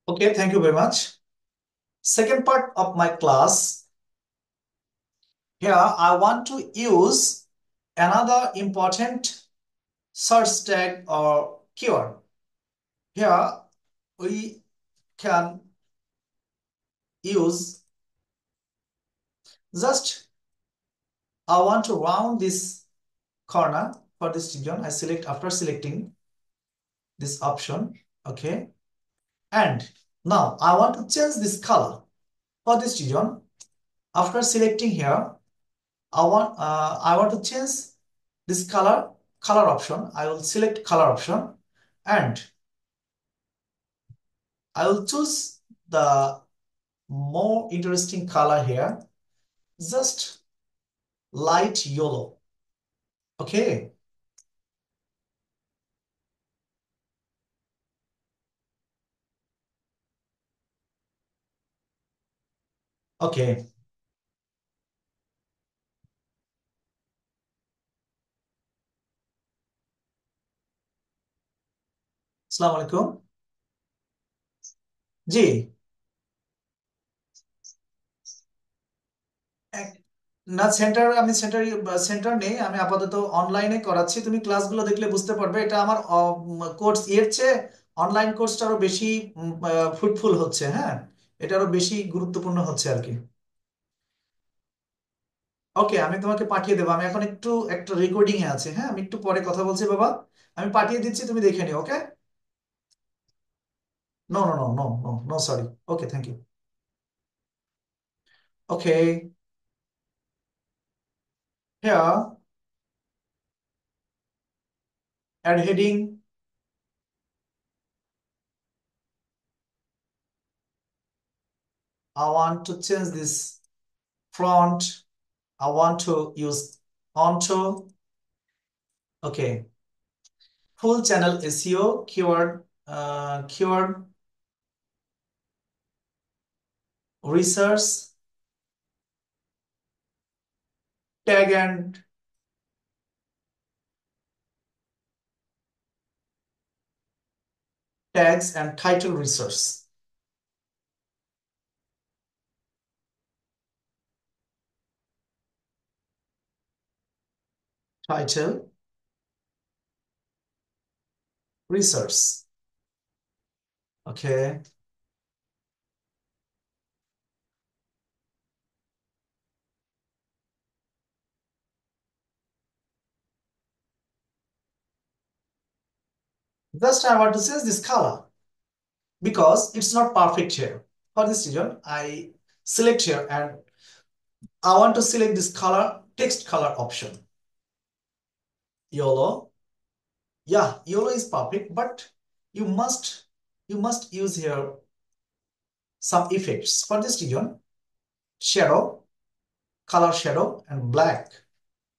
Okay, thank you very much. Second part of my class. Here, I want to use another important search tag or keyword. Here, we can use just I want to round this corner for this region. I select after selecting this option. Okay. And now I want to change this color for this region. After selecting here, I want to change this color option. I will select color option and I will choose the more interesting color here, just light yellow. Okay. Okay. Assalamu alaikum. জি। এক- না, centre নেই, আমি আপাতত অনলাইনে করাচ্ছি। তুমি ক্লাসগুলো দেখলে বুঝতে পারবে এটা আমার কোর্স এর চেয়ে অনলাইন কোর্সটা আরো বেশি ফ্রুটফুল হচ্ছে। হ্যাঁ, এটা আরো বেশি গুরুত্বপূর্ণ হচ্ছে আর কি। ওকে, আমি তোমাকে পাঠিয়ে দেবো। আমি এখন একটু একটা রেকর্ডিং এ আছে। হ্যাঁ, আমি একটু পরে কথা বলছি বাবা। আমি পাঠিয়ে দিচ্ছি, তুমি দেখে নিও। Okay. No no no no no no, sorry. Okay, thank you. Okay. Here, add heading. I want to change this font. I want to use onto. Okay. Full channel SEO keyword research tag and tags and title research. Title research. Okay. Just I want to change this color because it's not perfect here. For this reason, I select here and I want to select this color, text color option. YOLO. Yeah, YOLO is perfect, but you must you must use here some effects. For this reason, shadow, color shadow, and black.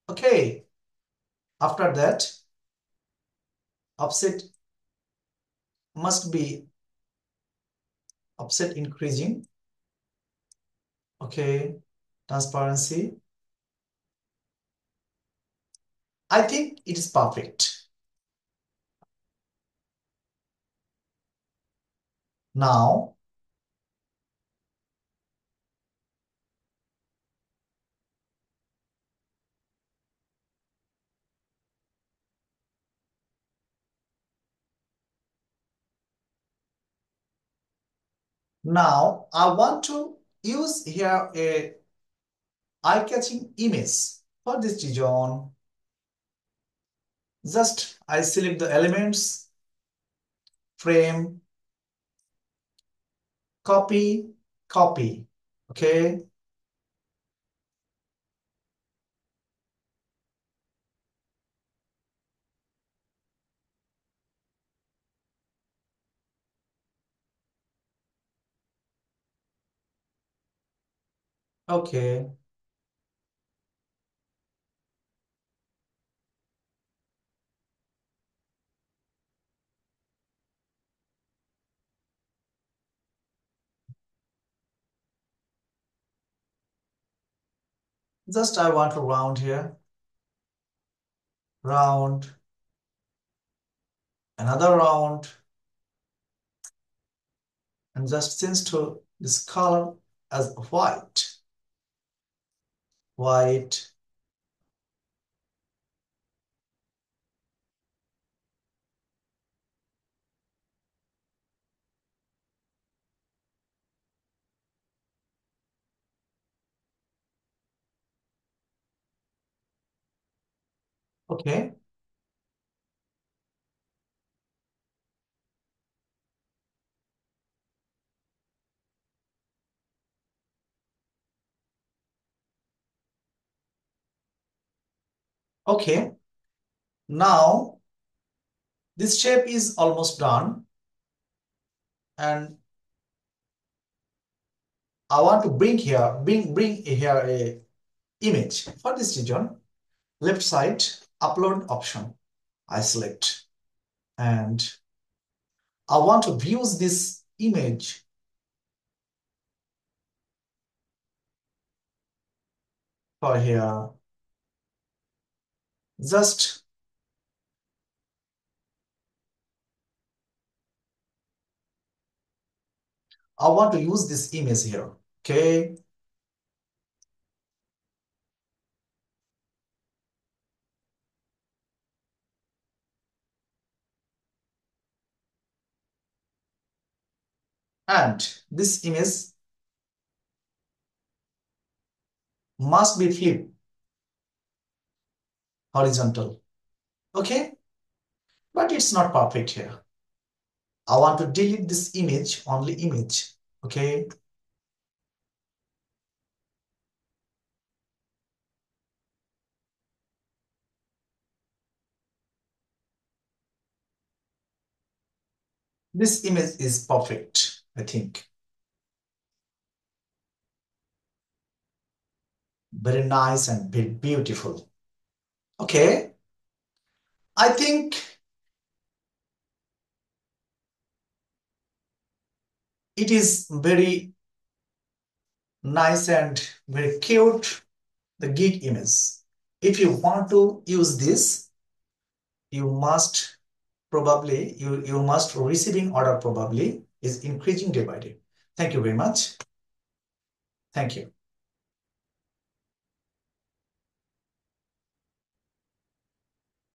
Okay. After that, offset must be offset increasing. Okay. Transparency. I think it is perfect. Now, now I want to use here a eye-catching image. For this region, just I select the elements, frame, copy, copy. Okay. Okay. Just I want to round here, round, another round, and just change to this color as white. White. Okay. Okay. Now this shape is almost done, and I want to bring here a image for this region. Left side, upload option. I select, and I want to view this image for here. Just I want to use this image here. Okay. And this image must be flipped horizontal. Okay. But it's not perfect here. I want to delete this image, only image. Okay. This image is perfect, I think. Very nice and very beautiful. Okay. I think it is very nice and very cute, the gig image. If you want to use this, you must you must receiving order probably is increasing day by day. Thank you very much. Thank you.